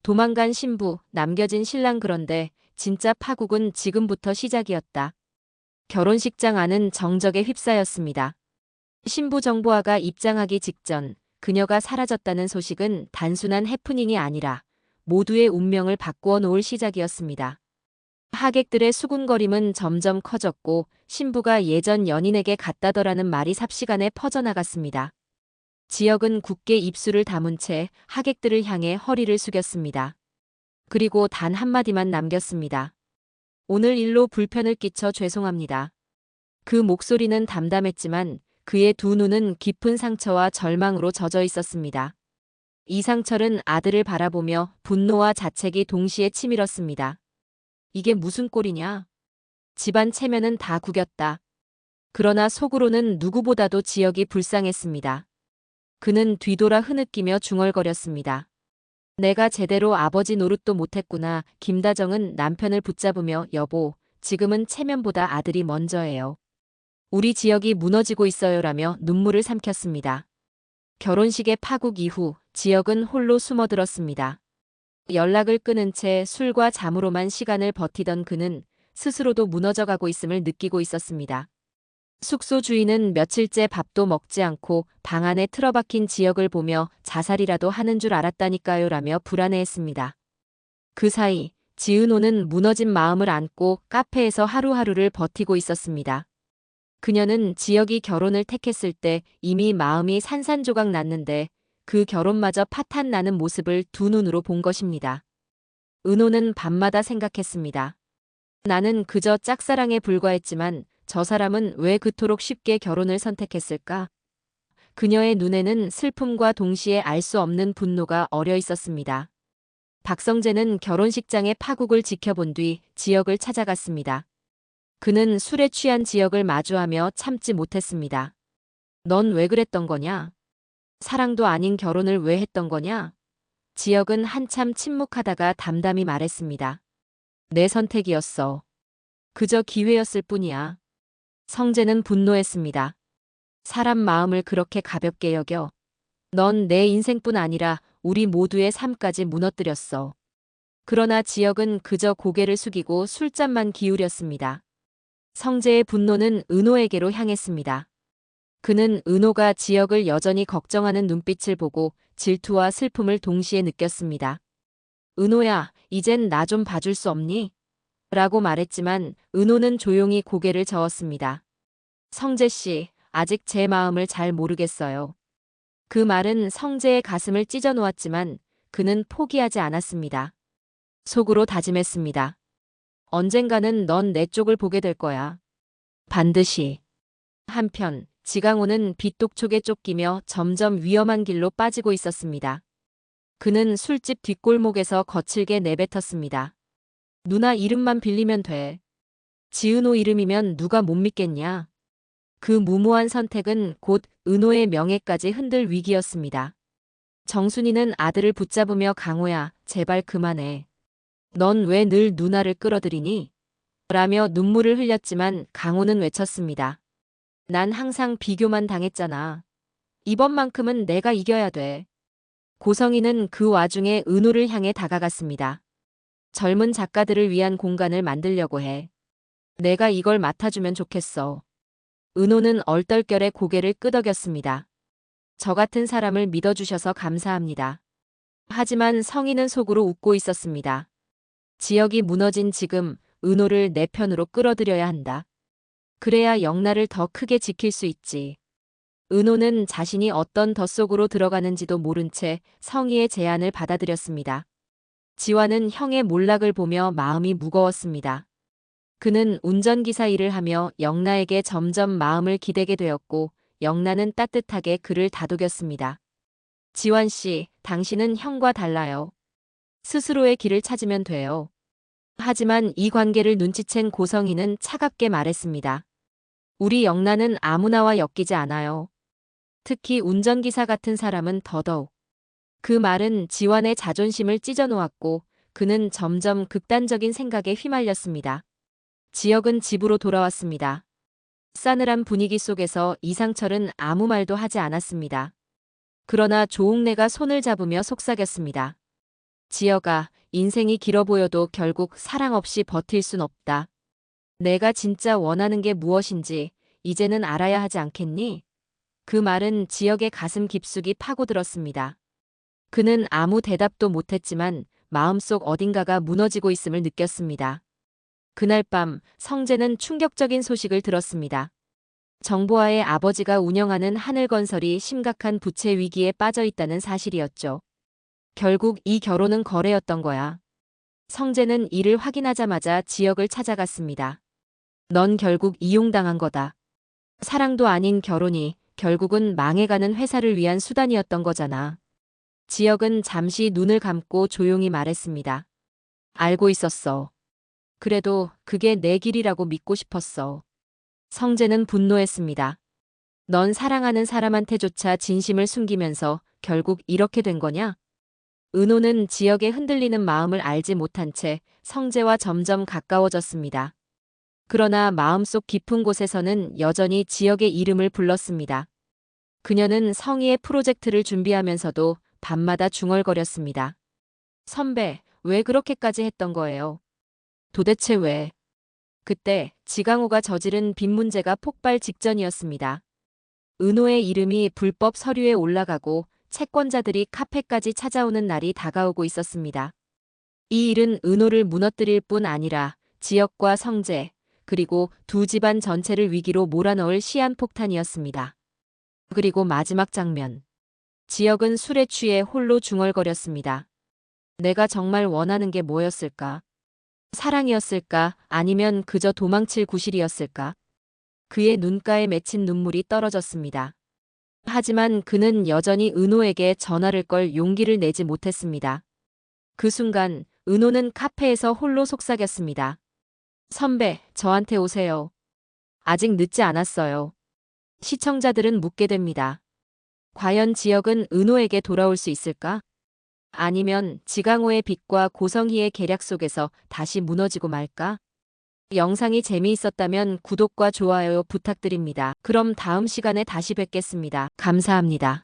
도망간 신부, 남겨진 신랑 그런데 진짜 파국은 지금부터 시작이었다. 결혼식장 안은 정적에 휩싸였습니다. 신부 정보아가 입장하기 직전 그녀가 사라졌다는 소식은 단순한 해프닝이 아니라 모두의 운명을 바꾸어 놓을 시작이었습니다. 하객들의 수군거림은 점점 커졌고 신부가 예전 연인에게 갔다더라는 말이 삽시간에 퍼져나갔습니다. 지역은 굳게 입술을 다문 채 하객들을 향해 허리를 숙였습니다. 그리고 단 한마디만 남겼습니다. 오늘 일로 불편을 끼쳐 죄송합니다. 그 목소리는 담담했지만 그의 두 눈은 깊은 상처와 절망으로 젖어 있었습니다. 이상철은 아들을 바라보며 분노와 자책이 동시에 치밀었습니다. 이게 무슨 꼴이냐? 집안 체면은 다 구겼다. 그러나 속으로는 누구보다도 지역이 불쌍했습니다. 그는 뒤돌아 흐느끼며 중얼거렸습니다. 내가 제대로 아버지 노릇도 못했구나. 김다정은 남편을 붙잡으며 여보, 지금은 체면보다 아들이 먼저예요. 우리 지역이 무너지고 있어요라며 눈물을 삼켰습니다. 결혼식의 파국 이후 지역은 홀로 숨어들었습니다. 연락을 끊은 채 술과 잠으로만 시간을 버티던 그는 스스로도 무너져가고 있음을 느끼고 있었습니다. 숙소 주인은 며칠째 밥도 먹지 않고 방 안에 틀어박힌 지역을 보며 자살이라도 하는 줄 알았다니까요 라며 불안해했습니다. 그 사이 지은호는 무너진 마음을 안고 카페에서 하루하루를 버티고 있었습니다. 그녀는 지역이 결혼을 택했을 때 이미 마음이 산산조각 났는데 그 결혼마저 파탄 나는 모습을 두 눈으로 본 것입니다. 은호는 밤마다 생각했습니다. 나는 그저 짝사랑에 불과했지만 저 사람은 왜 그토록 쉽게 결혼을 선택했을까? 그녀의 눈에는 슬픔과 동시에 알 수 없는 분노가 어려 있었습니다. 박성재는 결혼식장의 파국을 지켜본 뒤 지역을 찾아갔습니다. 그는 술에 취한 지역을 마주하며 참지 못했습니다. 넌 왜 그랬던 거냐? 사랑도 아닌 결혼을 왜 했던 거냐? 지역은 한참 침묵하다가 담담히 말했습니다. 내 선택이었어. 그저 기회였을 뿐이야. 성재는 분노했습니다. 사람 마음을 그렇게 가볍게 여겨. 넌 내 인생뿐 아니라 우리 모두의 삶까지 무너뜨렸어. 그러나 지역은 그저 고개를 숙이고 술잔만 기울였습니다. 성재의 분노는 은호에게로 향했습니다. 그는 은호가 지역을 여전히 걱정하는 눈빛을 보고 질투와 슬픔을 동시에 느꼈습니다. 은호야, 이젠 나 좀 봐줄 수 없니? 라고 말했지만 은호는 조용히 고개를 저었습니다. 성재 씨, 아직 제 마음을 잘 모르겠어요. 그 말은 성재의 가슴을 찢어 놓았지만 그는 포기하지 않았습니다. 속으로 다짐했습니다. 언젠가는 넌 내 쪽을 보게 될 거야. 반드시. 한편 지강호는 빗독촉에 쫓기며 점점 위험한 길로 빠지고 있었습니다. 그는 술집 뒷골목에서 거칠게 내뱉었습니다. 누나 이름만 빌리면 돼. 지은호 이름이면 누가 못 믿겠냐. 그 무모한 선택은 곧 은호의 명예까지 흔들 위기였습니다. 정순이는 아들을 붙잡으며 강호야, 제발 그만해. 넌 왜 늘 누나를 끌어들이니? 라며 눈물을 흘렸지만 강호는 외쳤습니다. 난 항상 비교만 당했잖아. 이번만큼은 내가 이겨야 돼. 고성이는 그 와중에 은호를 향해 다가갔습니다. 젊은 작가들을 위한 공간을 만들려고 해. 내가 이걸 맡아주면 좋겠어. 은호는 얼떨결에 고개를 끄덕였습니다. 저 같은 사람을 믿어주셔서 감사합니다. 하지만 성인은 속으로 웃고 있었습니다. 지역이 무너진 지금 은호를 내 편으로 끌어들여야 한다. 그래야 영나를 더 크게 지킬 수 있지. 은호는 자신이 어떤 덫 속으로 들어가는지도 모른 채 성희의 제안을 받아들였습니다. 지화는 형의 몰락을 보며 마음이 무거웠습니다. 그는 운전기사 일을 하며 영나에게 점점 마음을 기대게 되었고 영나는 따뜻하게 그를 다독였습니다. 지환 씨, 당신은 형과 달라요. 스스로의 길을 찾으면 돼요. 하지만 이 관계를 눈치챈 고성희는 차갑게 말했습니다. 우리 영나는 아무나와 엮이지 않아요. 특히 운전기사 같은 사람은 더더욱. 그 말은 지환의 자존심을 찢어놓았고 그는 점점 극단적인 생각에 휘말렸습니다. 지역은 집으로 돌아왔습니다. 싸늘한 분위기 속에서 이상철은 아무 말도 하지 않았습니다. 그러나 조옥래가 손을 잡으며 속삭였습니다. 지혁아, 인생이 길어 보여도 결국 사랑 없이 버틸 순 없다. 내가 진짜 원하는 게 무엇인지 이제는 알아야 하지 않겠니? 그 말은 지혁의 가슴 깊숙이 파고들었습니다. 그는 아무 대답도 못했지만 마음속 어딘가가 무너지고 있음을 느꼈습니다. 그날 밤 성재는 충격적인 소식을 들었습니다. 정보아의 아버지가 운영하는 하늘건설이 심각한 부채 위기에 빠져 있다는 사실이었죠. 결국 이 결혼은 거래였던 거야. 성재는 이를 확인하자마자 지혁을 찾아갔습니다. 넌 결국 이용당한 거다. 사랑도 아닌 결혼이 결국은 망해가는 회사를 위한 수단이었던 거잖아. 지혁은 잠시 눈을 감고 조용히 말했습니다. 알고 있었어. 그래도 그게 내 길이라고 믿고 싶었어. 성재는 분노했습니다. 넌 사랑하는 사람한테조차 진심을 숨기면서 결국 이렇게 된 거냐? 은호는 지혁의 흔들리는 마음을 알지 못한 채 성재와 점점 가까워졌습니다. 그러나 마음속 깊은 곳에서는 여전히 지혁의 이름을 불렀습니다. 그녀는 성희의 프로젝트를 준비하면서도 밤마다 중얼거렸습니다. 선배, 왜 그렇게까지 했던 거예요? 도대체 왜? 그때 지강호가 저지른 빚 문제가 폭발 직전이었습니다. 은호의 이름이 불법 서류에 올라가고 채권자들이 카페까지 찾아오는 날이 다가오고 있었습니다. 이 일은 은호를 무너뜨릴 뿐 아니라 지혁과 성재, 그리고 두 집안 전체를 위기로 몰아넣을 시한폭탄이었습니다. 그리고 마지막 장면. 지혁은 술에 취해 홀로 중얼거렸습니다. 내가 정말 원하는 게 뭐였을까? 사랑이었을까? 아니면 그저 도망칠 구실이었을까? 그의 눈가에 맺힌 눈물이 떨어졌습니다. 하지만 그는 여전히 은호에게 전화를 걸 용기를 내지 못했습니다. 그 순간 은호는 카페에서 홀로 속삭였습니다. 선배, 저한테 오세요. 아직 늦지 않았어요. 시청자들은 묻게 됩니다. 과연 지혁은 은호에게 돌아올 수 있을까? 아니면 지강호의 빚과 고성희의 계략 속에서 다시 무너지고 말까? 영상이 재미있었다면 구독과 좋아요 부탁드립니다. 그럼 다음 시간에 다시 뵙겠습니다. 감사합니다.